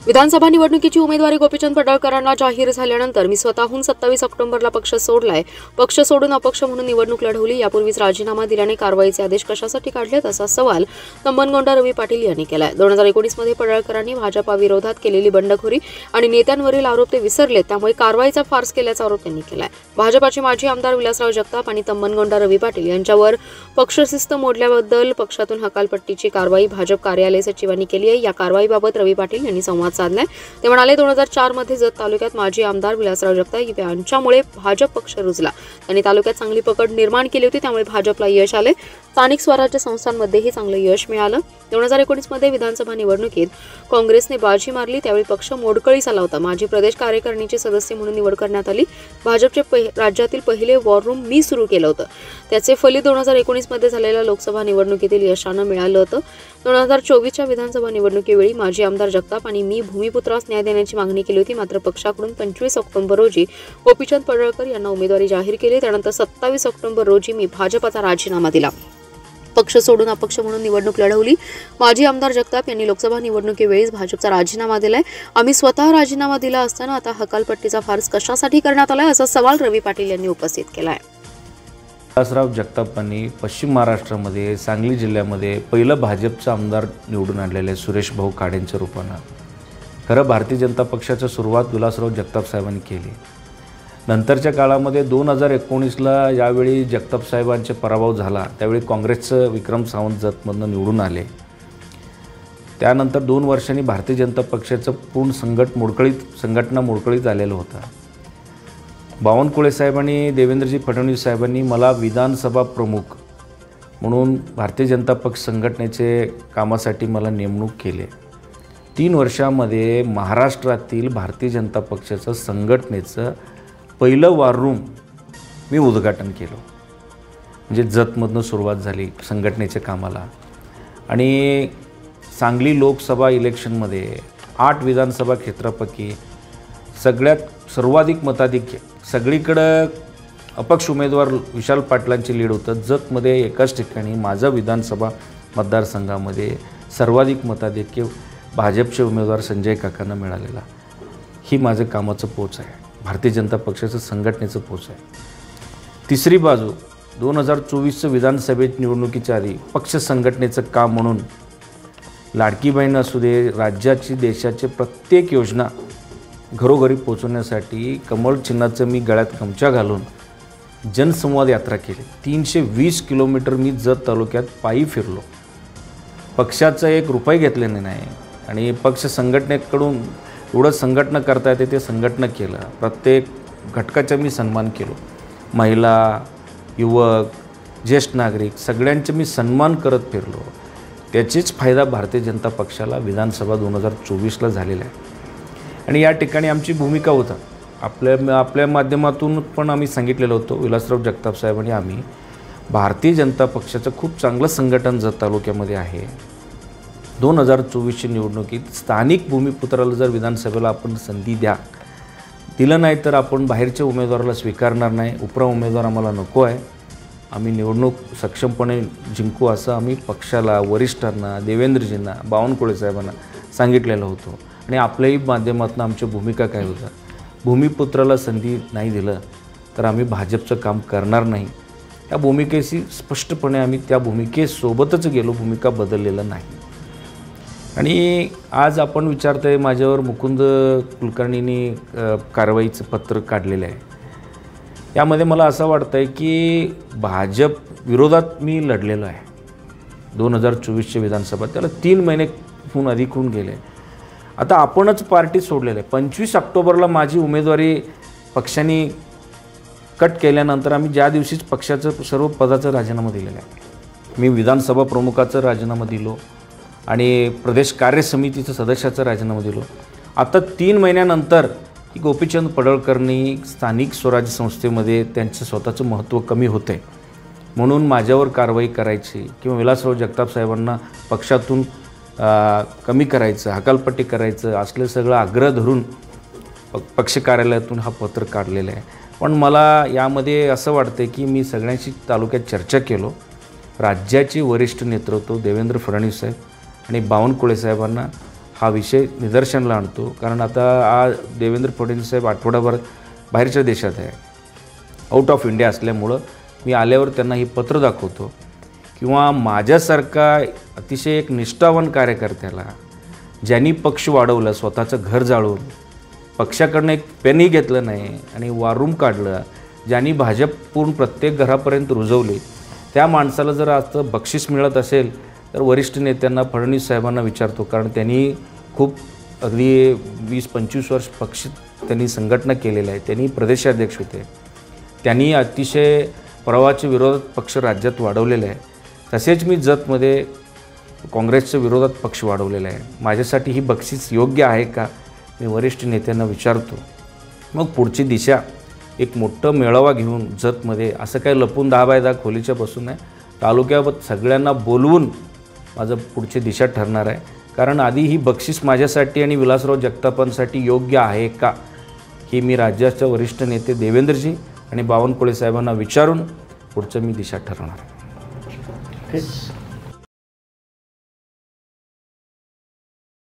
विधानसभा निवडणुकीची उमेदवारी गोपीचंद पडळकरांना जाहीर झाल्यानंतर मी स्वतःहून 27 ऑक्टोबरला पक्ष सोडलाय. पक्ष सोडून अपक्ष म्हणून निवडणूक लढवली. यापूर्वीच राजीनामा दिल्याने कारवाईचे आदेश कशासाठी काढलेत असा सवाल तंबनगोंडा रवी पाटील यांनी केलाय. 2019 मध्ये पडळकरांनी भाजपा विरोधात केलेली बंडखोरी आणि नेत्यांवरील आरोप ते विसरलेत, त्यामुळे कारवाईचा फार्स केल्याचा आरोप त्यांनी केलाय. भाजपाचे माजी आमदार विलासराव जगताप आणि तंबनगोंडा रवी पाटील यांच्यावर पक्षशिस्त मोडल्याबद्दल पक्षातून हकालपट्टीची कारवाई भाजप कार्यालय सचिवांनी केली आहे. या कारवाईबाबत रवी पाटील यांनी संवाद साधलाय. ते म्हणाले, 2004 मध्ये जत तालुक्यात माजी आमदार विलासराव जगताप यांच्यामुळे भाजप पक्ष रुजला. त्यांनी तालुक्यात चांगली पकड निर्माण केली होती, त्यामुळे भाजपला यश आले. स्थानिक स्वराज्य संस्थांमध्येही चांगलं यश मिळालं. 2019 मध्ये विधानसभा निवडणुकीत काँग्रेसने बाजी मारली, त्यावेळी पक्ष मोडकळीस आला होता. माजी प्रदेश कार्यकारिणीचे सदस्य म्हणून निवड करण्यात आली. भाजपचे राज्यातील पहिले वॉर रूम मी सुरू केलं होतं. त्याचे फलित 2019 मध्ये झालेल्या लोकसभा निवडणुकीतील यशानं मिळालं होतं. 2024च्या विधानसभा निवडणुकीवेळी माजी आमदार जगताप आणि मी भूमिपुत्रास न्याय देण्याची मागणी केली होती. मात्र पक्षाकडून 25 ऑक्टोबर रोजी गोपीचंद पडळकर यांना उमेदवारी जाहीर केली. त्यानंतर 27 ऑक्टोबर रोजी मी भाजपाचा राजीनामा दिला. पक्ष सोडून अपक्ष म्हणून निवडणूक लढवली. माजी आमदार जगताप यांनी लोकसभा निवडणुकीवेळीच भाजपचा राजीनामा दिलाय. आम्ही स्वतः राजीनामा दिला असताना आता हकालपट्टीचा फार्स कशासाठी करण्यात आलाय असा सवाल रवी पाटील यांनी उपस्थित केलाय. विलासराव जगतापांनी पश्चिम महाराष्ट्रामध्ये सांगली जिल्ह्यामध्ये पहिलं भाजपचा आमदार निवडून आणलेले सुरेश भाऊ काडेंच्या रूपानं. खरं भारतीय जनता पक्षाची सुरुवात विलासराव जगताप साहेबांनी केली. नंतरच्या काळामध्ये 2019ला यावेळी जगताप साहेबांचा पराभव झाला, त्यावेळी काँग्रेसचं विक्रम सावंत जतमधनं निवडून आले. त्यानंतर 2 वर्षांनी भारतीय जनता पक्षाचं पूर्ण संघटना मोडकळीत झालेलं होतं. बावनकुळे साहेब आणि देवेंद्रजी फडणवीस साहेबांनी मला विधानसभा प्रमुख म्हणून भारतीय जनता पक्ष संघटनेचे कामासाठी मला नेमणूक केली. 3 वर्षामध्ये महाराष्ट्रातील भारतीय जनता पक्षाचं संघटनेचं पहिलं वॉर रूम मी उद्घाटन केलं. म्हणजे जतमधनं सुरुवात झाली संघटनेच्या कामाला. आणि सांगली लोकसभा इलेक्शनमध्ये 8 विधानसभा क्षेत्रापैकी सगळ्यात सर्वाधिक मताधिक्य सगळीकडं अपक्ष उमेदवार विशाल पाटलांची लीड होतं. जतमध्ये एकाच ठिकाणी माझा विधानसभा मतदारसंघामध्ये सर्वाधिक मताधिक्य भाजपचे उमेदवार संजय काकांना मिळालेला. ही माझं कामाचं पोच आहे, भारतीय जनता पक्षाचं संघटनेचं पोच आहे. तिसरी बाजू 2024चं विधानसभेत निवडणुकीच्या आधी पक्ष संघटनेचं काम म्हणून लाडकी बहीण असू दे, राज्याची देशाचे प्रत्येक योजना घरोघरी पोचवण्यासाठी कमळ चिन्हाचं मी गळ्यात गमछा घालून जनसंवाद यात्रा केली. 320 किलोमीटर मी जत तालुक्यात पायी फिरलो. पक्षाचं एक रुपये घेतलेलं नाही आणि पक्ष संघटनेकडून एवढं संघटना करता येते ते संघटना केलं. प्रत्येक घटकाचा मी सन्मान केलो. महिला, युवक, ज्येष्ठ नागरिक सगळ्यांचे मी सन्मान करत फिरलो. त्याचीच फायदा भारतीय जनता पक्षाला विधानसभा 2024ला झालेला आहे. आणि या ठिकाणी आमची भूमिका होता, आपल्या माध्यमातून पण आम्ही सांगितलेलं होतं, विलासराव जगताप साहेब आणि आम्ही भारतीय जनता पक्षाचं खूप चांगलं संघटन जत तालुक्यामध्ये आहे. 2024ची निवडणुकीत स्थानिक भूमिपुत्राला जर विधानसभेला आपण संधी दिलं नाही तर आपण बाहेरच्या उमेदवाराला स्वीकारणार नाही. उपरा उमेदवार आम्हाला नको आहे. आम्ही निवडणूक सक्षमपणे जिंकू असं आम्ही पक्षाला, वरिष्ठांना, देवेंद्रजींना, बावनकुळे साहेबांना सांगितलेलं होतं. आणि आपल्याही माध्यमातून आमची भूमिका काय होतं, भूमिपुत्राला संधी नाही दिलं तर आम्ही भाजपचं काम करणार नाही. या भूमिकेशी स्पष्टपणे आम्ही त्या भूमिकेसोबतच गेलो, भूमिका बदललेलं नाही. आणि आज आपण विचारतोय माझ्यावर मुकुंद कुलकर्णींनी कारवाईचं पत्र काढलेलं आहे. यामध्ये मला असं वाटतं आहे की भाजप विरोधात मी लढलेलो आहे. 2024ची विधानसभा त्याला 3 महिने अधिक होऊन गेले. आता आपणच पार्टी सोडलेलं आहे. 25 ऑक्टोबरला माझी उमेदवारी पक्षाने कट केल्यानंतर आम्ही ज्या दिवशीच पक्षाचं सर्व पदाचा राजीनामा दिलेला आहे. मी विधानसभा प्रमुखाचा राजीनामा दिलो आणि प्रदेश कार्य समितीचं सदस्याचा राजीनामा दिलो. आता 3 महिन्यानंतर की गोपीचंद पडळकरांनी स्थानिक स्वराज्य संस्थेमध्ये त्यांचं स्वतःचं महत्त्व कमी होतं आहे म्हणून माझ्यावर कारवाई करायची किंवा विलासराव जगताप साहेबांना पक्षातून कमी करायचं, हकालपट्टी करायचं असले सगळं आग्रह धरून पक्ष कार्यालयातून हा पत्र काढलेलं आहे. पण मला यामध्ये असं वाटतं की मी सगळ्यांशी तालुक्यात चर्चा केलो. राज्याचे वरिष्ठ नेतृत्व देवेंद्र फडणवीस साहेब आणि बावनकुळे साहेबांना हा विषय निदर्शनाला आणतो. कारण आता देवेंद्र फडणवीस साहेब आठवडाभर बाहेरच्या देशात आहे, आउट ऑफ इंडिया असल्यामुळं मी आल्यावर त्यांना ही पत्र दाखवतो किंवा माझ्यासारखा अतिशय एक निष्ठावान कार्यकर्त्याला ज्यांनी पक्ष वाढवला, स्वतःचं घर जाळून पक्षाकडनं एक पेनही घेतलं नाही आणि वारूम काढलं, ज्यांनी भाजप पूर्ण प्रत्येक घरापर्यंत रुजवले, त्या माणसाला जर आज बक्षीस मिळत असेल तर वरिष्ठ नेत्यांना फडणवीस साहेबांना विचारतो. कारण त्यांनी खूप अगदी 20-25 वर्ष पक्ष त्यांनी संघटना केलेलं आहे, त्यांनी प्रदेशाध्यक्ष होते, त्यांनी अतिशय प्रवाहाच्या विरोधात पक्ष राज्यात वाढवलेला आहे. तसेच मी जतमध्ये काँग्रेसच्या विरोधात पक्ष वाढवलेला आहे. माझ्यासाठी ही बक्षीस योग्य आहे का, मी वरिष्ठ नेत्यांना विचारतो. मग पुढची दिशा एक मोठं मेळावा घेऊन जतमध्ये, असं काही लपून 10 बाय 10 खोलीच्या बसून नाही, तालुक्यात सगळ्यांना बोलवून माझं पुढची दिशा ठरणार आहे. कारण आधी ही बक्षीस माझ्यासाठी आणि विलासराव जगतापांसाठी योग्य आहे का, ही मी राज्याच्या वरिष्ठ नेते देवेंद्रजी आणि बावनकुळे साहेबांना विचारून पुढचं मी दिशा ठरवणार आहे.